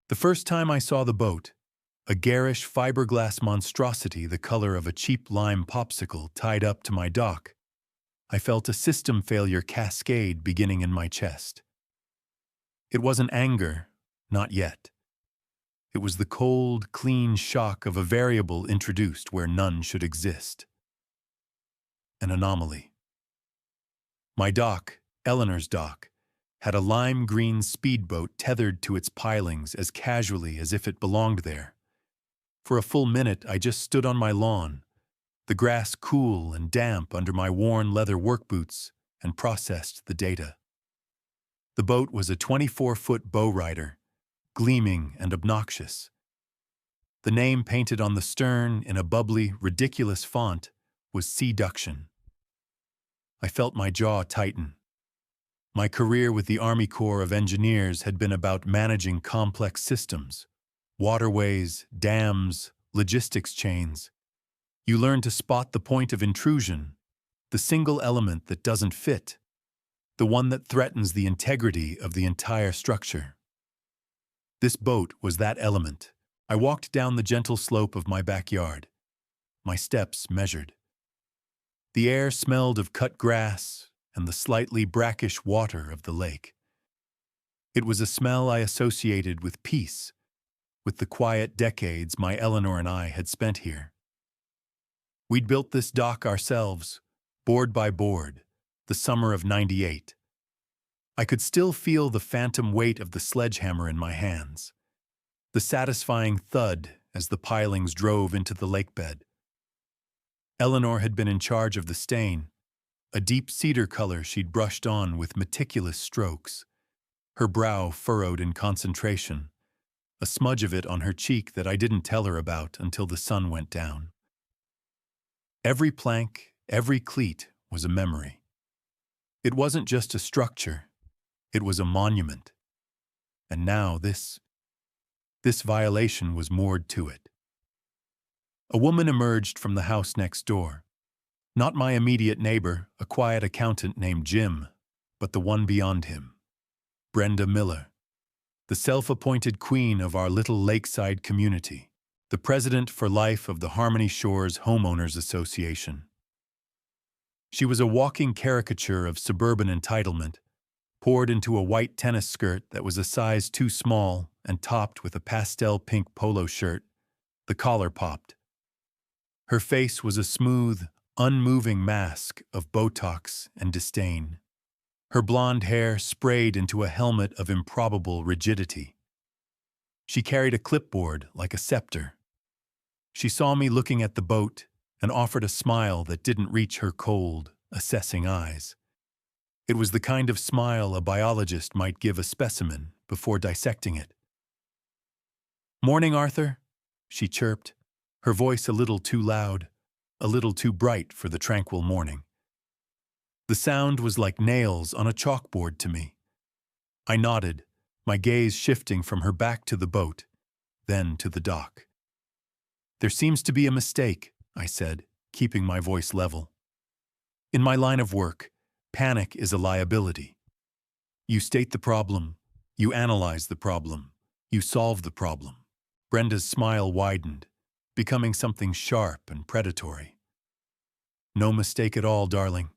The first time I saw the boat, a garish fiberglass monstrosity the color of a cheap lime popsicle tied up to my dock, I felt a system failure cascade beginning in my chest. It wasn't anger, not yet. It was the cold, clean shock of a variable introduced where none should exist. An anomaly. My dock, Eleanor's dock, had a lime green speedboat tethered to its pilings as casually as if it belonged there. For a full minute, I just stood on my lawn, the grass cool and damp under my worn leather work boots, and processed the data. The boat was a 24-foot bow rider, gleaming and obnoxious. The name painted on the stern in a bubbly, ridiculous font was Seduction. I felt my jaw tighten. My career with the Army Corps of Engineers had been about managing complex systems, waterways, dams, logistics chains. You learn to spot the point of intrusion, the single element that doesn't fit, the one that threatens the integrity of the entire structure. This boat was that element. I walked down the gentle slope of my backyard, my steps measured. The air smelled of cut grass and the slightly brackish water of the lake. It was a smell I associated with peace, with the quiet decades my Eleanor and I had spent here. We'd built this dock ourselves, board by board, the summer of '98. I could still feel the phantom weight of the sledgehammer in my hands, the satisfying thud as the pilings drove into the lake bed. Eleanor had been in charge of the stain, a deep cedar color she'd brushed on with meticulous strokes, her brow furrowed in concentration, a smudge of it on her cheek that I didn't tell her about until the sun went down. Every plank, every cleat was a memory. It wasn't just a structure, it was a monument. And now this violation was moored to it. A woman emerged from the house next door. Not my immediate neighbor, a quiet accountant named Jim, but the one beyond him. Brenda Miller, the self-appointed queen of our little lakeside community, the president for life of the Harmony Shores Homeowners Association. She was a walking caricature of suburban entitlement, poured into a white tennis skirt that was a size too small and topped with a pastel pink polo shirt. The collar popped. Her face was a smooth, unmoving mask of Botox and disdain. Her blonde hair sprayed into a helmet of improbable rigidity. She carried a clipboard like a scepter. She saw me looking at the boat and offered a smile that didn't reach her cold, assessing eyes. It was the kind of smile a biologist might give a specimen before dissecting it. "Morning, Arthur," she chirped, her voice a little too loud, a little too bright for the tranquil morning. The sound was like nails on a chalkboard to me. I nodded, my gaze shifting from her back to the boat, then to the dock. "There seems to be a mistake," I said, keeping my voice level. "In my line of work, panic is a liability. You state the problem, you analyze the problem, you solve the problem." Brenda's smile widened, becoming something sharp and predatory. "No mistake at all, darling.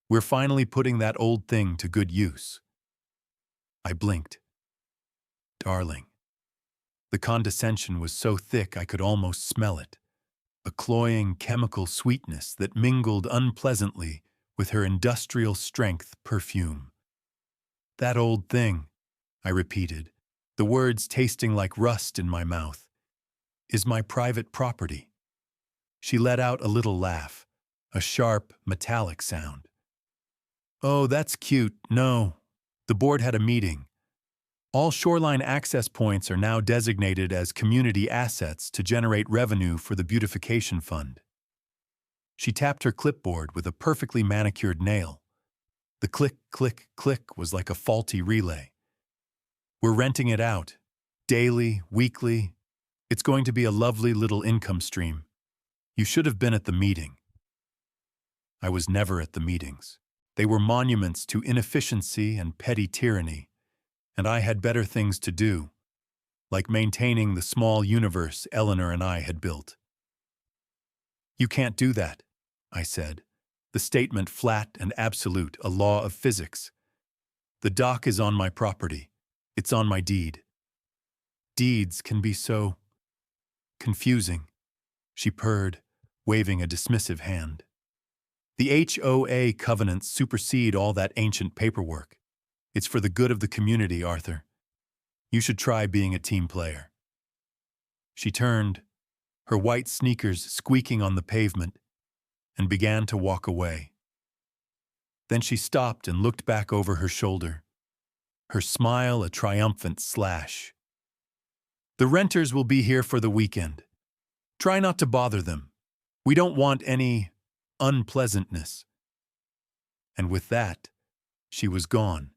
We're finally putting that old thing to good use." I blinked. Darling. The condescension was so thick I could almost smell it, a cloying chemical sweetness that mingled unpleasantly with her industrial strength perfume. "That old thing," I repeated, the words tasting like rust in my mouth, "is my private property." She let out a little laugh, a sharp, metallic sound. "Oh, that's cute. No. The board had a meeting. All shoreline access points are now designated as community assets to generate revenue for the beautification fund." She tapped her clipboard with a perfectly manicured nail. The click, click, click was like a faulty relay. "We're renting it out. Daily, weekly. It's going to be a lovely little income stream. You should have been at the meeting." I was never at the meetings. They were monuments to inefficiency and petty tyranny, and I had better things to do. like maintaining the small universe Eleanor and I had built. "You can't do that," I said, the statement flat and absolute, a law of physics. "The dock is on my property. It's on my deed." "Deeds can be so confusing," she purred, waving a dismissive hand. "The HOA covenants supersede all that ancient paperwork. It's for the good of the community, Arthur. You should try being a team player." She turned, her white sneakers squeaking on the pavement, and began to walk away. Then she stopped and looked back over her shoulder, her smile a triumphant slash. "The renters will be here for the weekend. Try not to bother them. We don't want any unpleasantness." And with that, she was gone,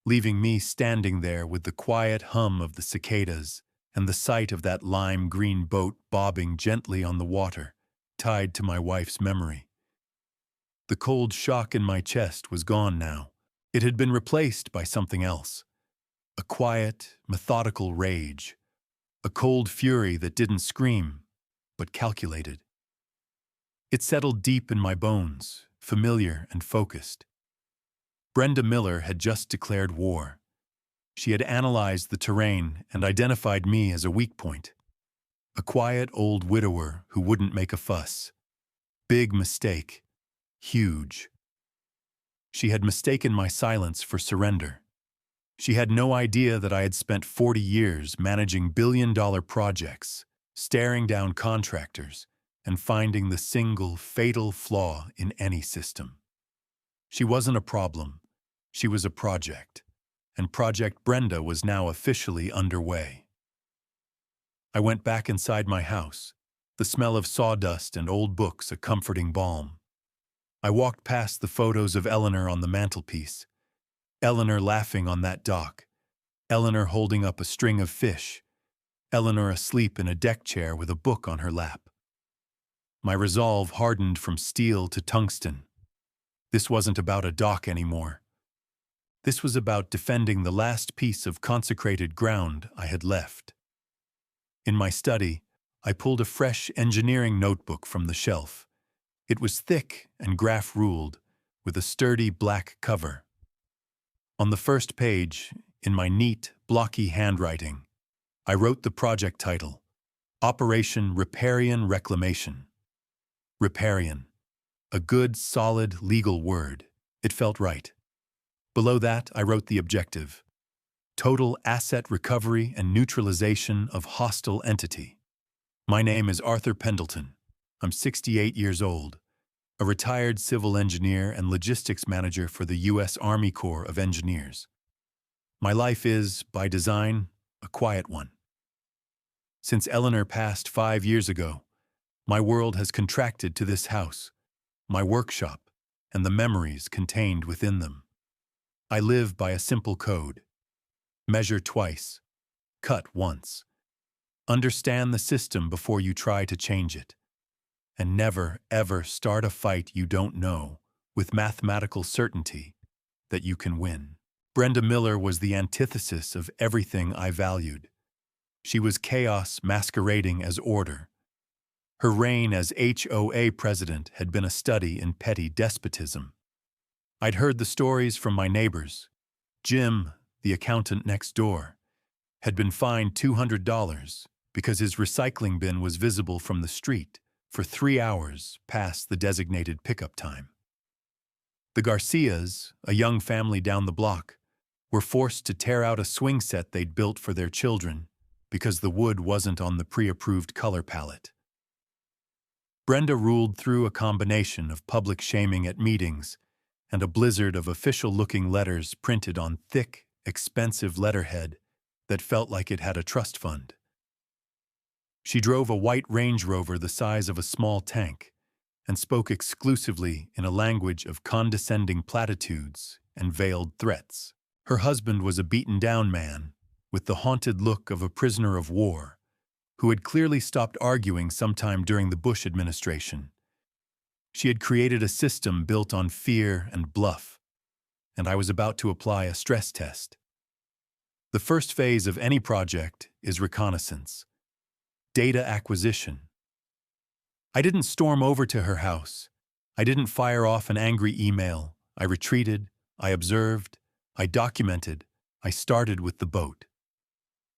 leaving me standing there with the quiet hum of the cicadas and the sight of that lime-green boat bobbing gently on the water, tied to my wife's memory. The cold shock in my chest was gone now. It had been replaced by something else. A quiet, methodical rage. A cold fury that didn't scream, but calculated. It settled deep in my bones, familiar and focused. Brenda Miller had just declared war. She had analyzed the terrain and identified me as a weak point. A quiet old widower who wouldn't make a fuss. Big mistake. Huge. She had mistaken my silence for surrender. She had no idea that I had spent 40 years managing billion-dollar projects, staring down contractors, and finding the single fatal flaw in any system. She wasn't a problem. She was a project, and Project Brenda was now officially underway. I went back inside my house, the smell of sawdust and old books a comforting balm. I walked past the photos of Eleanor on the mantelpiece. Eleanor laughing on that dock. Eleanor holding up a string of fish. Eleanor asleep in a deck chair with a book on her lap. My resolve hardened from steel to tungsten. This wasn't about a dock anymore. This was about defending the last piece of consecrated ground I had left. In my study, I pulled a fresh engineering notebook from the shelf. It was thick and graph-ruled, with a sturdy black cover. On the first page, in my neat, blocky handwriting, I wrote the project title, Operation Riparian Reclamation. Riparian. A good, solid, legal word. It felt right. Below that, I wrote the objective. Total asset recovery and neutralization of hostile entity. My name is Arthur Pendleton. I'm 68 years old, a retired civil engineer and logistics manager for the U.S. Army Corps of Engineers. My life is, by design, a quiet one. Since Eleanor passed 5 years ago, my world has contracted to this house, my workshop, and the memories contained within them. I live by a simple code. Measure twice. Cut once. Understand the system before you try to change it. And never, ever start a fight you don't know with mathematical certainty that you can win. Brenda Miller was the antithesis of everything I valued. She was chaos masquerading as order. Her reign as HOA president had been a study in petty despotism. I'd heard the stories from my neighbors. Jim, the accountant next door, had been fined $200 because his recycling bin was visible from the street for 3 hours past the designated pickup time. The Garcias, a young family down the block, were forced to tear out a swing set they'd built for their children because the wood wasn't on the pre-approved color palette. Brenda ruled through a combination of public shaming at meetings and a blizzard of official-looking letters printed on thick, expensive letterhead that felt like it had a trust fund. She drove a white Range Rover the size of a small tank and spoke exclusively in a language of condescending platitudes and veiled threats. Her husband was a beaten-down man with the haunted look of a prisoner of war who had clearly stopped arguing sometime during the Bush administration. She had created a system built on fear and bluff, and I was about to apply a stress test. The first phase of any project is reconnaissance, data acquisition. I didn't storm over to her house. I didn't fire off an angry email. I retreated, I observed, I documented, I started with the boat.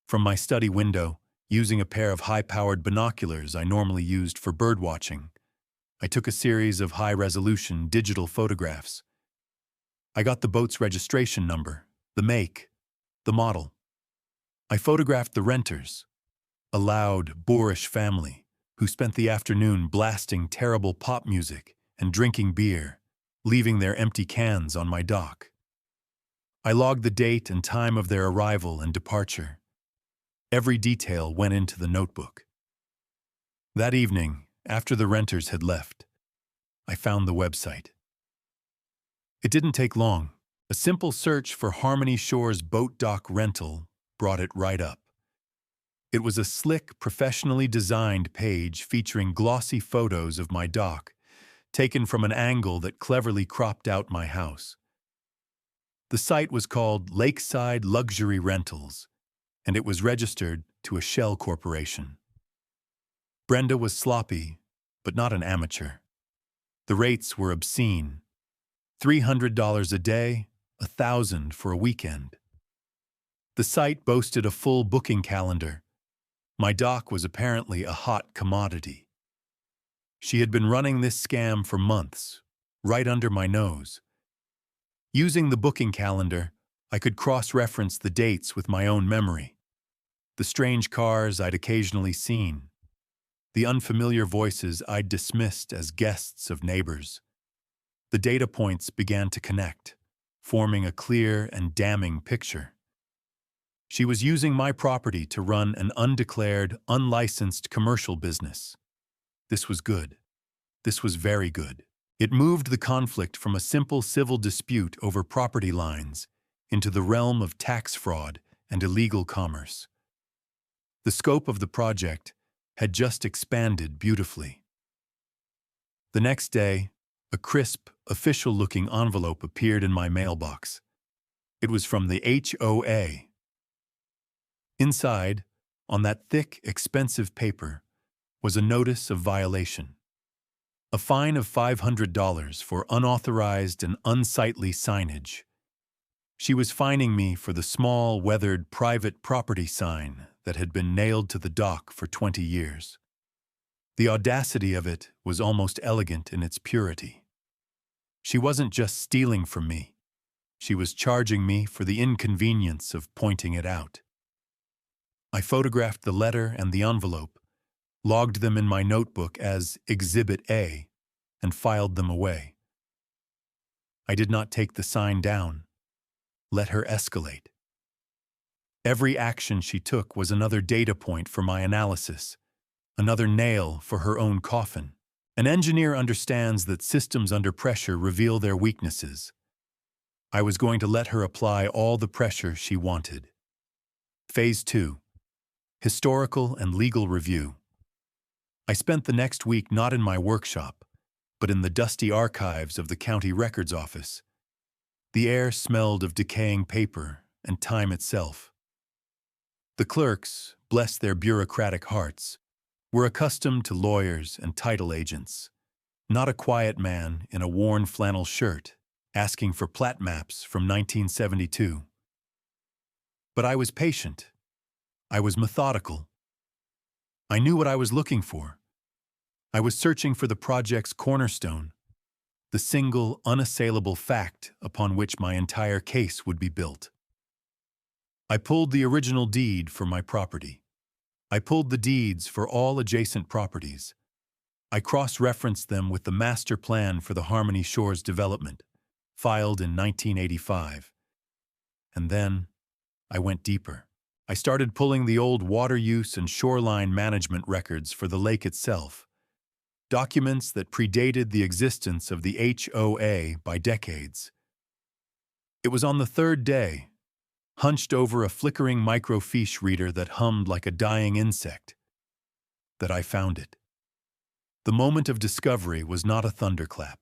From my study window, using a pair of high-powered binoculars I normally used for birdwatching, I took a series of high-resolution digital photographs. I got the boat's registration number, the make, the model. I photographed the renters, a loud, boorish family who spent the afternoon blasting terrible pop music and drinking beer, leaving their empty cans on my dock. I logged the date and time of their arrival and departure. Every detail went into the notebook. That evening, after the renters had left, I found the website. It didn't take long. A simple search for Harmony Shore's boat dock rental brought it right up. It was a slick, professionally designed page featuring glossy photos of my dock, taken from an angle that cleverly cropped out my house. The site was called Lakeside Luxury Rentals, and it was registered to a shell corporation. Brenda was sloppy, but not an amateur. The rates were obscene. $300 a day, $1,000 for a weekend. The site boasted a full booking calendar. My dock was apparently a hot commodity. She had been running this scam for months, right under my nose. Using the booking calendar, I could cross-reference the dates with my own memory. The strange cars I'd occasionally seen. The unfamiliar voices I'd dismissed as guests of neighbors. The data points began to connect, forming a clear and damning picture. She was using my property to run an undeclared, unlicensed commercial business. This was good. This was very good. It moved the conflict from a simple civil dispute over property lines into the realm of tax fraud and illegal commerce. The scope of the project had just expanded beautifully. The next day, a crisp, official-looking envelope appeared in my mailbox. It was from the HOA. Inside, on that thick, expensive paper, was a notice of violation. A fine of $500 for unauthorized and unsightly signage. She was fining me for the small, weathered private property sign that had been nailed to the dock for 20 years. The audacity of it was almost elegant in its purity. She wasn't just stealing from me. She was charging me for the inconvenience of pointing it out. I photographed the letter and the envelope, logged them in my notebook as Exhibit A, and filed them away. I did not take the sign down. Let her escalate. Every action she took was another data point for my analysis, another nail for her own coffin. An engineer understands that systems under pressure reveal their weaknesses. I was going to let her apply all the pressure she wanted. Phase 2. Historical and legal review. I spent the next week not in my workshop, but in the dusty archives of the county records office. The air smelled of decaying paper and time itself. The clerks, bless their bureaucratic hearts, were accustomed to lawyers and title agents, not a quiet man in a worn flannel shirt asking for plat maps from 1972. But I was patient. I was methodical. I knew what I was looking for. I was searching for the project's cornerstone, the single, unassailable fact upon which my entire case would be built. I pulled the original deed for my property. I pulled the deeds for all adjacent properties. I cross-referenced them with the master plan for the Harmony Shores development, filed in 1985. And then I went deeper. I started pulling the old water use and shoreline management records for the lake itself, documents that predated the existence of the HOA by decades. It was on the third day, hunched over a flickering microfiche reader that hummed like a dying insect, that I found it. The moment of discovery was not a thunderclap.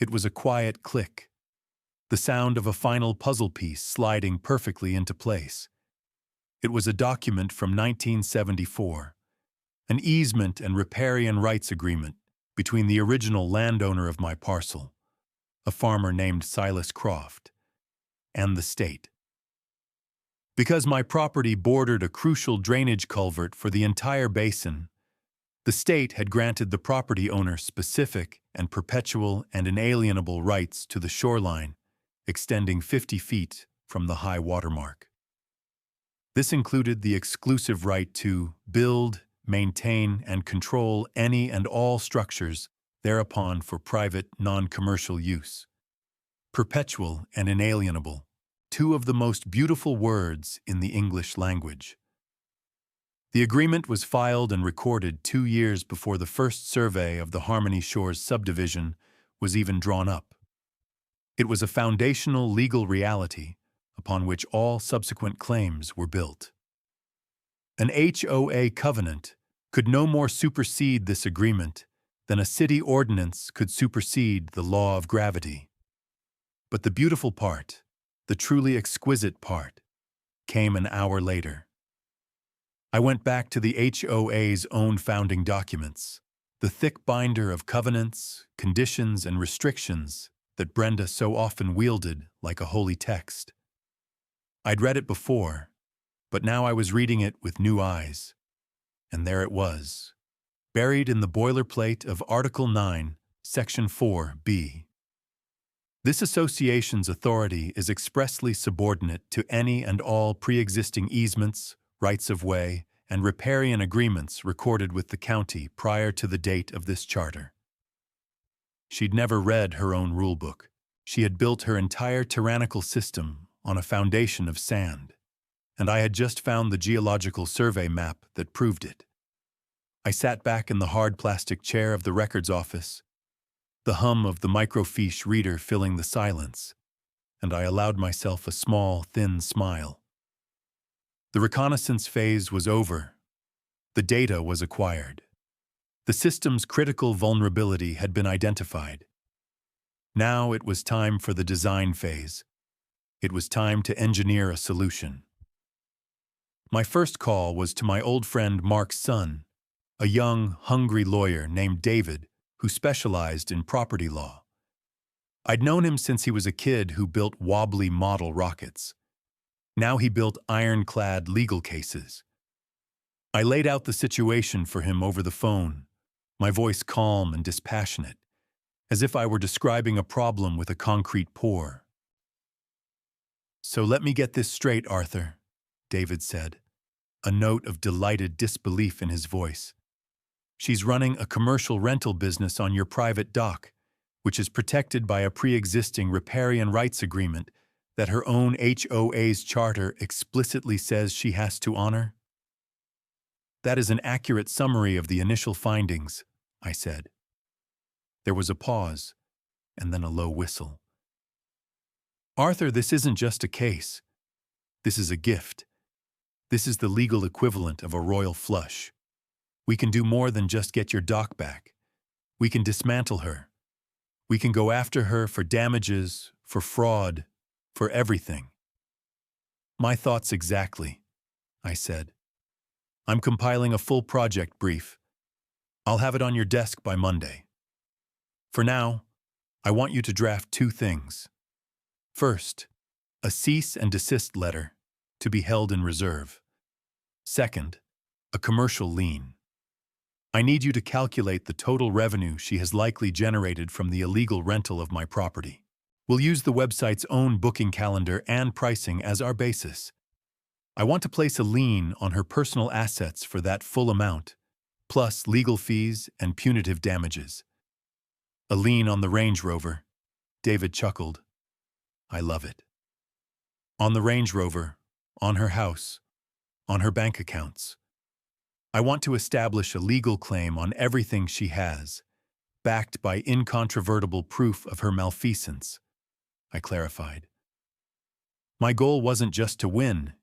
It was a quiet click, the sound of a final puzzle piece sliding perfectly into place. It was a document from 1974, an easement and riparian rights agreement between the original landowner of my parcel, a farmer named Silas Croft, and the state. Because my property bordered a crucial drainage culvert for the entire basin, the state had granted the property owner specific and perpetual and inalienable rights to the shoreline, extending 50 feet from the high water mark. This included the exclusive right to build, maintain, and control any and all structures thereupon for private, non-commercial use. Perpetual and inalienable, two of the most beautiful words in the English language. The agreement was filed and recorded 2 years before the first survey of the Harmony Shores subdivision was even drawn up. It was a foundational legal reality upon which all subsequent claims were built. An HOA covenant could no more supersede this agreement than a city ordinance could supersede the law of gravity. But the beautiful part, the truly exquisite part, came an hour later. I went back to the HOA's own founding documents, the thick binder of covenants, conditions, and restrictions that Brenda so often wielded like a holy text. I'd read it before, but now I was reading it with new eyes. And there it was, buried in the boilerplate of Article 9, Section 4b. This association's authority is expressly subordinate to any and all pre-existing easements, rights of way, and riparian agreements recorded with the county prior to the date of this charter. She'd never read her own rulebook. She had built her entire tyrannical system on a foundation of sand, and I had just found the geological survey map that proved it. I sat back in the hard plastic chair of the records office, the hum of the microfiche reader filling the silence, and I allowed myself a small, thin smile. The reconnaissance phase was over. The data was acquired. The system's critical vulnerability had been identified. Now it was time for the design phase. It was time to engineer a solution. My first call was to my old friend Mark's son, a young, hungry lawyer named David who specialized in property law. I'd known him since he was a kid who built wobbly model rockets. Now he built ironclad legal cases. I laid out the situation for him over the phone, my voice calm and dispassionate, as if I were describing a problem with a concrete pour. "So let me get this straight, Arthur," David said, a note of delighted disbelief in his voice. "She's running a commercial rental business on your private dock, which is protected by a pre-existing riparian rights agreement that her own HOA's charter explicitly says she has to honor?" "That is an accurate summary of the initial findings," I said. There was a pause, and then a low whistle. "Arthur, this isn't just a case. This is a gift. This is the legal equivalent of a royal flush. We can do more than just get your dock back. We can dismantle her. We can go after her for damages, for fraud, for everything." "My thoughts exactly," I said. "I'm compiling a full project brief. I'll have it on your desk by Monday. For now, I want you to draft 2 things. First, a cease and desist letter to be held in reserve. Second, a commercial lien. I need you to calculate the total revenue she has likely generated from the illegal rental of my property. We'll use the website's own booking calendar and pricing as our basis. I want to place a lien on her personal assets for that full amount, plus legal fees and punitive damages." "A lien on the Range Rover," David chuckled. "I love it. On the Range Rover, on her house, on her bank accounts. I want to establish a legal claim on everything she has, backed by incontrovertible proof of her malfeasance," I clarified. My goal wasn't just to win.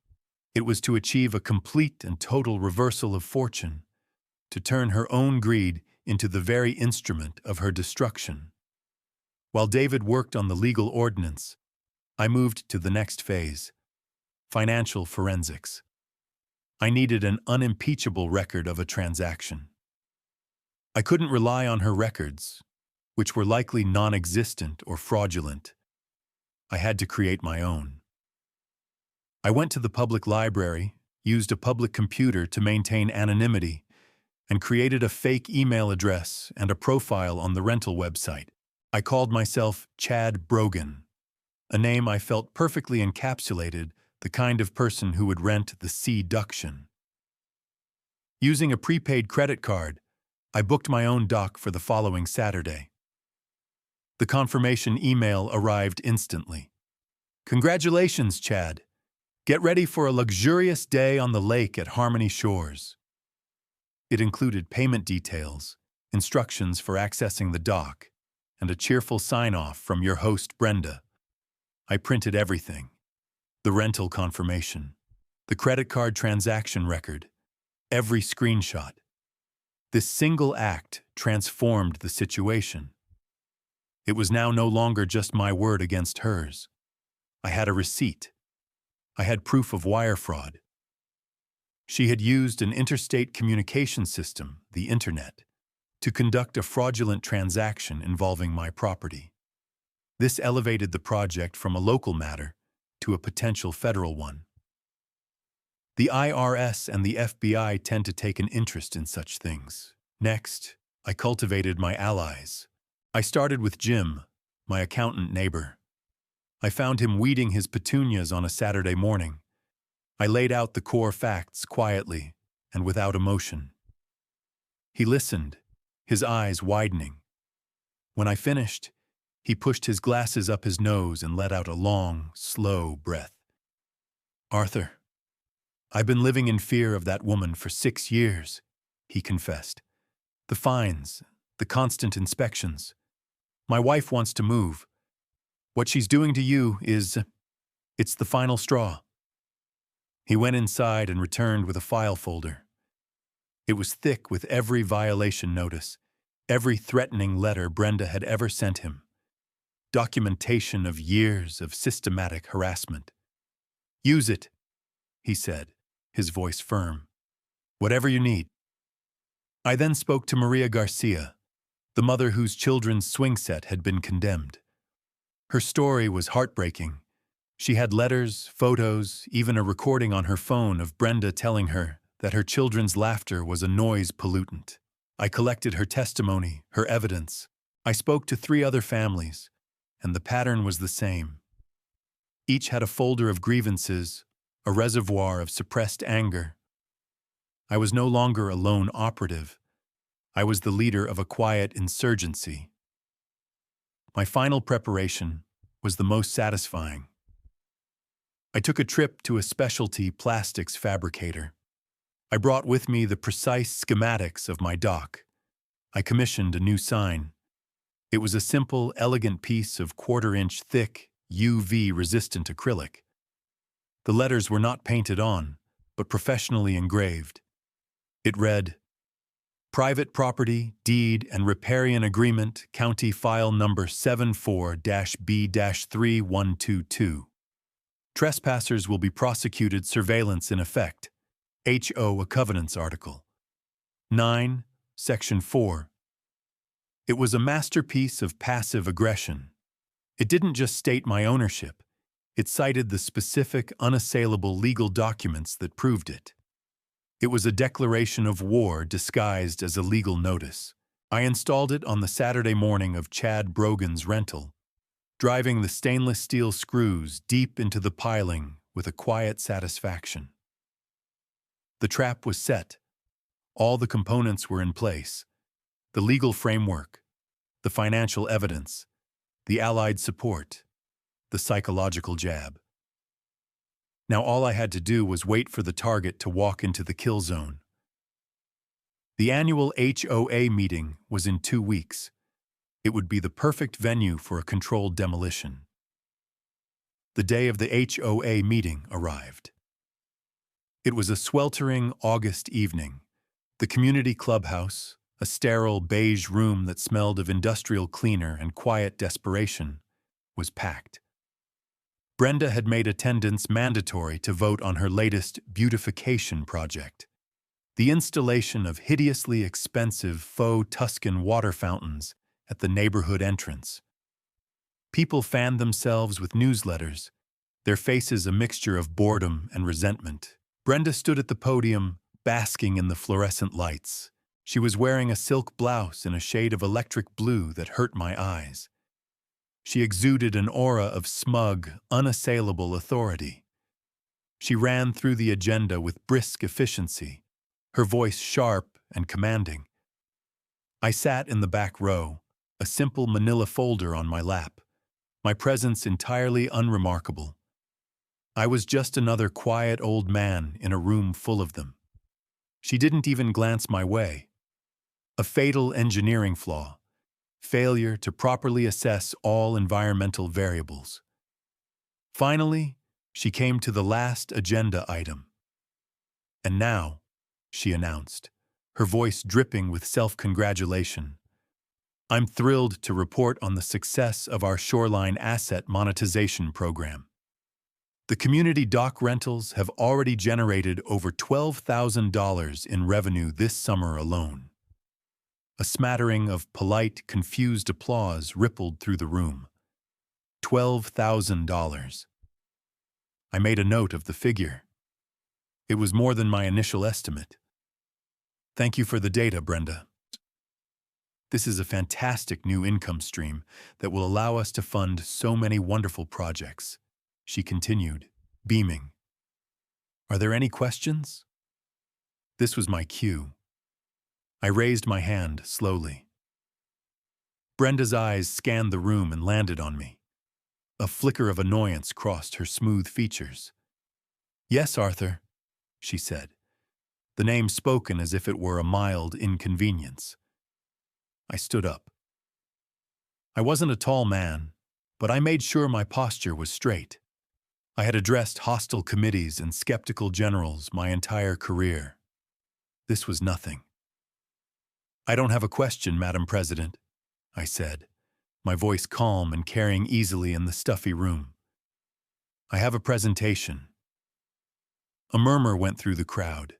It was to achieve a complete and total reversal of fortune, to turn her own greed into the very instrument of her destruction. While David worked on the legal ordinance, I moved to the next phase: financial forensics. I needed an unimpeachable record of a transaction. I couldn't rely on her records, which were likely non-existent or fraudulent. I had to create my own. I went to the public library, used a public computer to maintain anonymity, and created a fake email address and a profile on the rental website. I called myself Chad Brogan, a name I felt perfectly encapsulated the kind of person who would rent the Seduction. Using a prepaid credit card, I booked my own dock for the following Saturday. The confirmation email arrived instantly. "Congratulations, Chad. Get ready for a luxurious day on the lake at Harmony Shores." It included payment details, instructions for accessing the dock, and a cheerful sign-off from your host, Brenda. I printed everything: the rental confirmation, the credit card transaction record, every screenshot. This single act transformed the situation. It was now no longer just my word against hers. I had a receipt. I had proof of wire fraud. She had used an interstate communication system, the Internet, to conduct a fraudulent transaction involving my property. This elevated the project from a local matter to a potential federal one. The IRS and the FBI tend to take an interest in such things. Next, I cultivated my allies. I started with Jim, my accountant neighbor. I found him weeding his petunias on a Saturday morning. I laid out the core facts quietly and without emotion. He listened, his eyes widening. When I finished, he pushed his glasses up his nose and let out a long, slow breath. "Arthur, I've been living in fear of that woman for 6 years," he confessed. "The fines, the constant inspections. My wife wants to move. What she's doing to you it's the final straw." He went inside and returned with a file folder. It was thick with every violation notice, every threatening letter Brenda had ever sent him. Documentation of years of systematic harassment. "Use it," he said, his voice firm. "Whatever you need." I then spoke to Maria Garcia, the mother whose children's swing set had been condemned. Her story was heartbreaking. She had letters, photos, even a recording on her phone of Brenda telling her that her children's laughter was a noise pollutant. I collected her testimony, her evidence. I spoke to 3 other families, and the pattern was the same. Each had a folder of grievances, a reservoir of suppressed anger. I was no longer a lone operative. I was the leader of a quiet insurgency. My final preparation was the most satisfying. I took a trip to a specialty plastics fabricator. I brought with me the precise schematics of my dock. I commissioned a new sign. It was a simple, elegant piece of 1/4-inch thick, UV-resistant acrylic. The letters were not painted on, but professionally engraved. It read, "Private Property, Deed, and Riparian Agreement, County File Number 74-B-3122. Trespassers will be prosecuted surveillance in effect. HO a Covenants Article. 9, Section 4. It was a masterpiece of passive aggression. It didn't just state my ownership. It cited the specific, unassailable legal documents that proved it. It was a declaration of war disguised as a legal notice. I installed it on the Saturday morning of Chad Brogan's rental, driving the stainless steel screws deep into the piling with a quiet satisfaction. The trap was set. All the components were in place: the legal framework, the financial evidence, the allied support, the psychological jab. Now all I had to do was wait for the target to walk into the kill zone. The annual HOA meeting was in 2 weeks. It would be the perfect venue for a controlled demolition. The day of the HOA meeting arrived. It was a sweltering August evening. The community clubhouse, a sterile beige room that smelled of industrial cleaner and quiet desperation, was packed. Brenda had made attendance mandatory to vote on her latest beautification project, the installation of hideously expensive faux Tuscan water fountains at the neighborhood entrance. People fanned themselves with newsletters, their faces a mixture of boredom and resentment. Brenda stood at the podium, basking in the fluorescent lights. She was wearing a silk blouse in a shade of electric blue that hurt my eyes. She exuded an aura of smug, unassailable authority. She ran through the agenda with brisk efficiency, her voice sharp and commanding. I sat in the back row, a simple manila folder on my lap, my presence entirely unremarkable. I was just another quiet old man in a room full of them. She didn't even glance my way. A fatal engineering flaw, failure to properly assess all environmental variables. Finally, she came to the last agenda item. "And now," she announced, her voice dripping with self-congratulation, "I'm thrilled to report on the success of our shoreline asset monetization program. The community dock rentals have already generated over $12,000 in revenue this summer alone." A smattering of polite, confused applause rippled through the room. $12,000. I made a note of the figure. It was more than my initial estimate. "Thank you for the data, Brenda. This is a fantastic new income stream that will allow us to fund so many wonderful projects," she continued, beaming. "Are there any questions?" This was my cue. I raised my hand slowly. Brenda's eyes scanned the room and landed on me. A flicker of annoyance crossed her smooth features. "Yes, Arthur," she said, the name spoken as if it were a mild inconvenience. I stood up. I wasn't a tall man, but I made sure my posture was straight. I had addressed hostile committees and skeptical generals my entire career. This was nothing. "I don't have a question, Madam President," I said, my voice calm and carrying easily in the stuffy room. "I have a presentation." A murmur went through the crowd.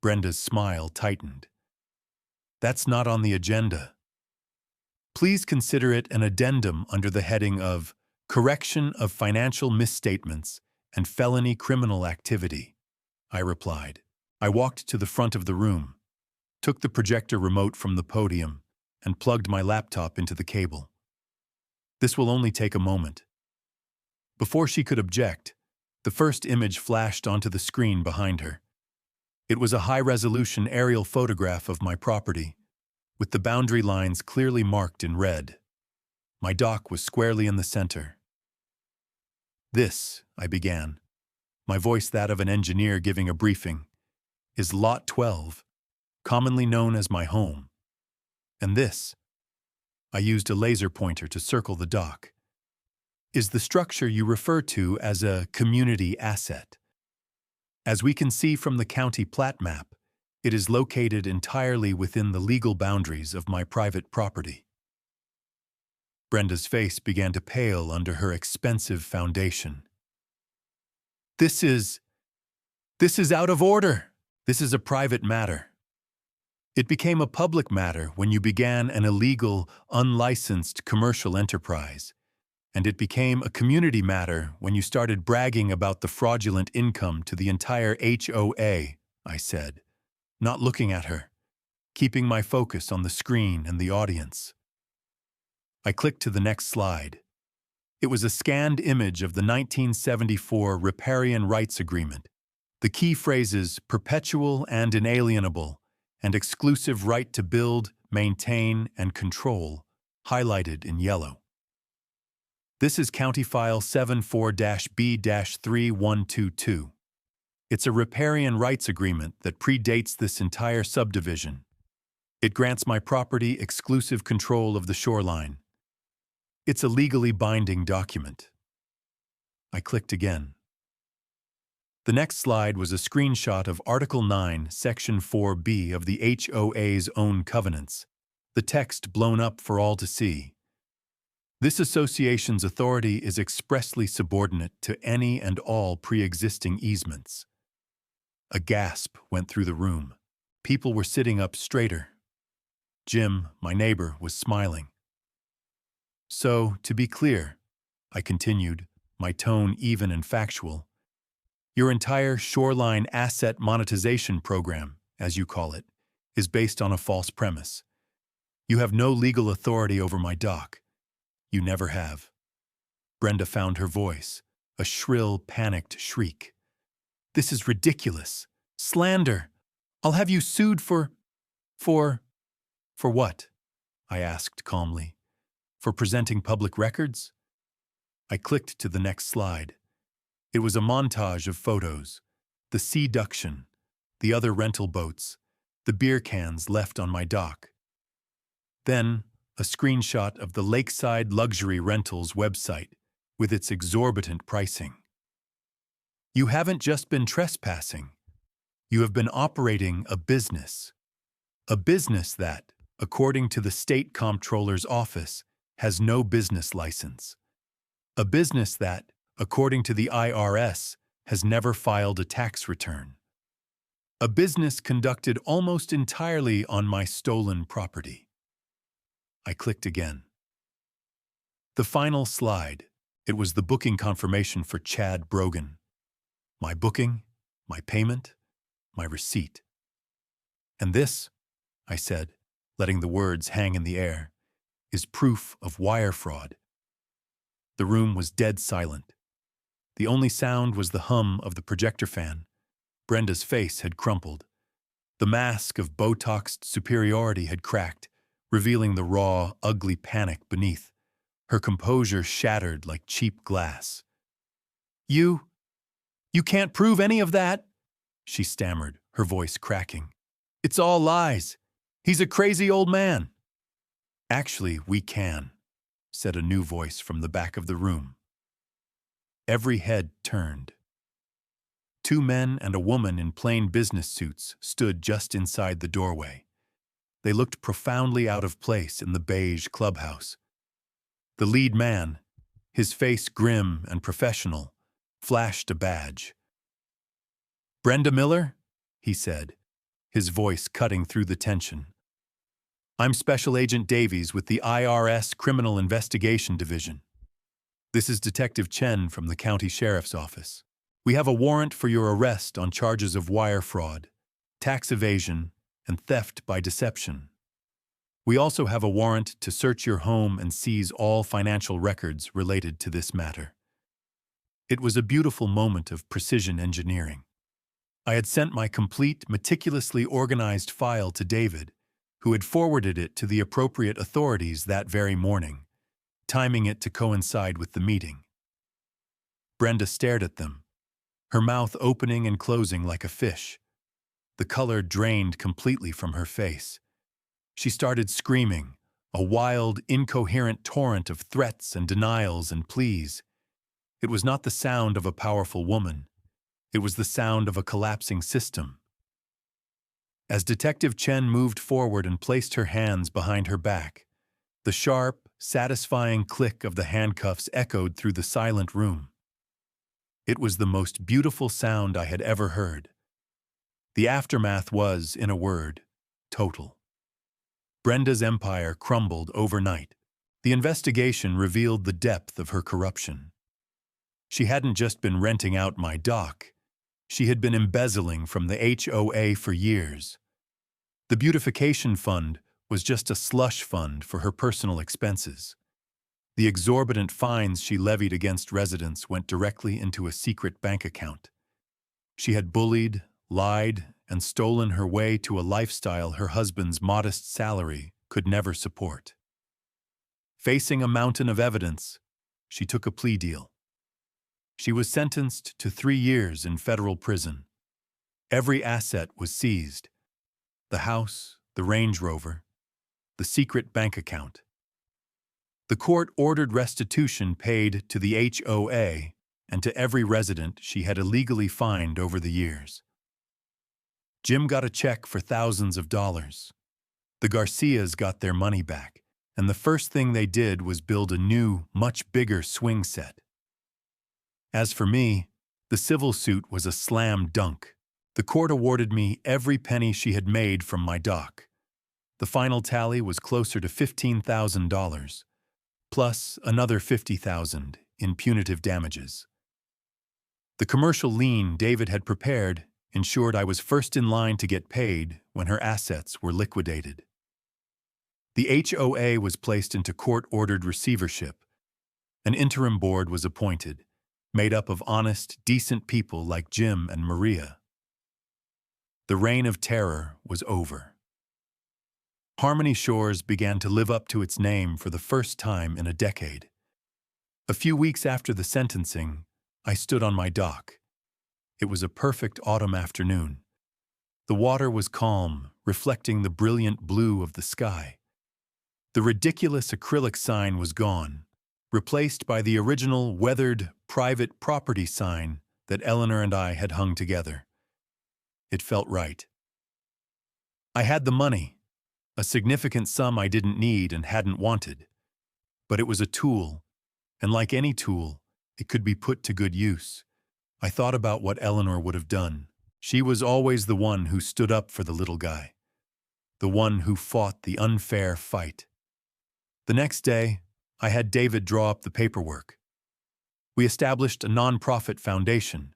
Brenda's smile tightened. "That's not on the agenda. Please consider it an addendum under the heading of Correction of Financial Misstatements and Felony Criminal Activity," I replied. I walked to the front of the room, took the projector remote from the podium, and plugged my laptop into the cable. "This will only take a moment." Before she could object, the first image flashed onto the screen behind her. It was a high-resolution aerial photograph of my property, with the boundary lines clearly marked in red. My dock was squarely in the center. "This," I began, my voice that of an engineer giving a briefing, "is Lot 12, commonly known as my home. And this," I used a laser pointer to circle the dock, "is the structure you refer to as a community asset. As we can see from the county plat map, it is located entirely within the legal boundaries of my private property." Brenda's face began to pale under her expensive foundation. This is out of order. This is a private matter. It became a public matter when you began an illegal, unlicensed commercial enterprise, and it became a community matter when you started bragging about the fraudulent income to the entire HOA, I said, not looking at her, keeping my focus on the screen and the audience. I clicked to the next slide. It was a scanned image of the 1974 Riparian Rights Agreement. The key phrases perpetual and inalienable and exclusive right to build, maintain, and control, highlighted in yellow. This is County File 74-B-3122. It's a riparian rights agreement that predates this entire subdivision. It grants my property exclusive control of the shoreline. It's a legally binding document. I clicked again. The next slide was a screenshot of Article 9, Section 4B of the HOA's own covenants, the text blown up for all to see. This association's authority is expressly subordinate to any and all pre-existing easements. A gasp went through the room. People were sitting up straighter. Jim, my neighbor, was smiling. So, to be clear, I continued, my tone even and factual, your entire shoreline asset monetization program, as you call it, is based on a false premise. You have no legal authority over my dock. You never have. Brenda found her voice, a shrill, panicked shriek. This is ridiculous. Slander. I'll have you sued for what? I asked calmly. For presenting public records? I clicked to the next slide. It was a montage of photos. The Sea-Duction, the other rental boats, the beer cans left on my dock. Then, a screenshot of the Lakeside Luxury Rentals website with its exorbitant pricing. You haven't just been trespassing. You have been operating a business. A business that, according to the State Comptroller's Office, has no business license. A business that, according to the IRS, has never filed a tax return. A business conducted almost entirely on my stolen property. I clicked again. The final slide. It was the booking confirmation for Chad Brogan. My booking, my payment, my receipt. And this, I said, letting the words hang in the air, is proof of wire fraud. The room was dead silent. The only sound was the hum of the projector fan. Brenda's face had crumpled. The mask of Botoxed superiority had cracked, revealing the raw, ugly panic beneath. Her composure shattered like cheap glass. You can't prove any of that, she stammered, her voice cracking. It's all lies. He's a crazy old man. Actually, we can, said a new voice from the back of the room. Every head turned. 2 men and a woman in plain business suits stood just inside the doorway. They looked profoundly out of place in the beige clubhouse. The lead man, his face grim and professional, flashed a badge. Brenda Miller, he said, his voice cutting through the tension. I'm Special Agent Davies with the IRS Criminal Investigation Division. This is Detective Chen from the County Sheriff's Office. We have a warrant for your arrest on charges of wire fraud, tax evasion, and theft by deception. We also have a warrant to search your home and seize all financial records related to this matter. It was a beautiful moment of precision engineering. I had sent my complete, meticulously organized file to David, who had forwarded it to the appropriate authorities that very morning, timing it to coincide with the meeting. Brenda stared at them, her mouth opening and closing like a fish. The color drained completely from her face. She started screaming, a wild, incoherent torrent of threats and denials and pleas. It was not the sound of a powerful woman. It was the sound of a collapsing system. As Detective Chen moved forward and placed her hands behind her back, the sharp, satisfying click of the handcuffs echoed through the silent room. It was the most beautiful sound I had ever heard. The aftermath was, in a word, total. Brenda's empire crumbled overnight. The investigation revealed the depth of her corruption. She hadn't just been renting out my dock. She had been embezzling from the HOA for years. The beautification fund was just a slush fund for her personal expenses. The exorbitant fines she levied against residents went directly into a secret bank account. She had bullied, lied, and stolen her way to a lifestyle her husband's modest salary could never support. Facing a mountain of evidence, she took a plea deal. She was sentenced to 3 years in federal prison. Every asset was seized: the house, the Range Rover, the secret bank account. The court ordered restitution paid to the HOA and to every resident she had illegally fined over the years. Jim got a check for thousands of dollars. The Garcias got their money back, and the first thing they did was build a new, much bigger swing set. As for me, the civil suit was a slam dunk. The court awarded me every penny she had made from my dock. The final tally was closer to $15,000, plus another $50,000 in punitive damages. The commercial lien David had prepared ensured I was first in line to get paid when her assets were liquidated. The HOA was placed into court-ordered receivership. An interim board was appointed, made up of honest, decent people like Jim and Maria. The reign of terror was over. Harmony Shores began to live up to its name for the first time in a decade. A few weeks after the sentencing, I stood on my dock. It was a perfect autumn afternoon. The water was calm, reflecting the brilliant blue of the sky. The ridiculous acrylic sign was gone, replaced by the original weathered private property sign that Eleanor and I had hung together. It felt right. I had the money, a significant sum I didn't need and hadn't wanted. But it was a tool, and like any tool, it could be put to good use. I thought about what Eleanor would have done. She was always the one who stood up for the little guy, the one who fought the unfair fight. The next day, I had David draw up the paperwork. We established a nonprofit foundation.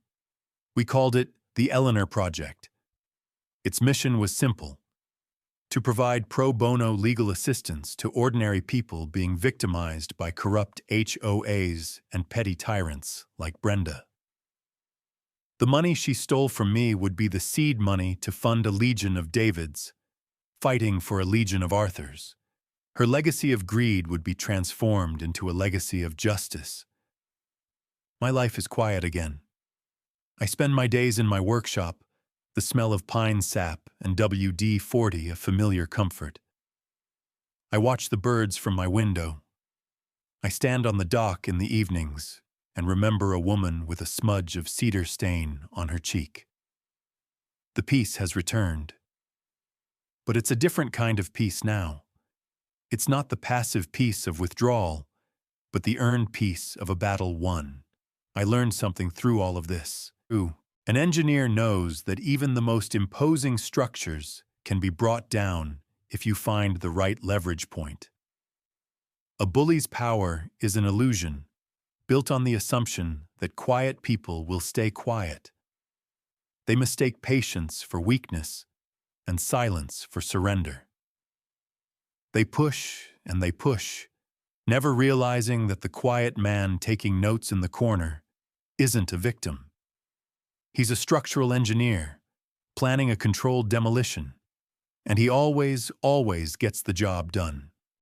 We called it the Eleanor Project. Its mission was simple: to provide pro bono legal assistance to ordinary people being victimized by corrupt HOAs and petty tyrants like Brenda. The money she stole from me would be the seed money to fund a legion of Davids, fighting for a legion of Arthurs. Her legacy of greed would be transformed into a legacy of justice. My life is quiet again. I spend my days in my workshop, the smell of pine sap and WD-40 a familiar comfort. I watch the birds from my window. I stand on the dock in the evenings and remember a woman with a smudge of cedar stain on her cheek. The peace has returned. But it's a different kind of peace now. It's not the passive peace of withdrawal, but the earned peace of a battle won. I learned something through all of this. An engineer knows that even the most imposing structures can be brought down if you find the right leverage point. A bully's power is an illusion, built on the assumption that quiet people will stay quiet. They mistake patience for weakness and silence for surrender. They push and they push, never realizing that the quiet man taking notes in the corner isn't a victim. He's a structural engineer, planning a controlled demolition, and he always gets the job done.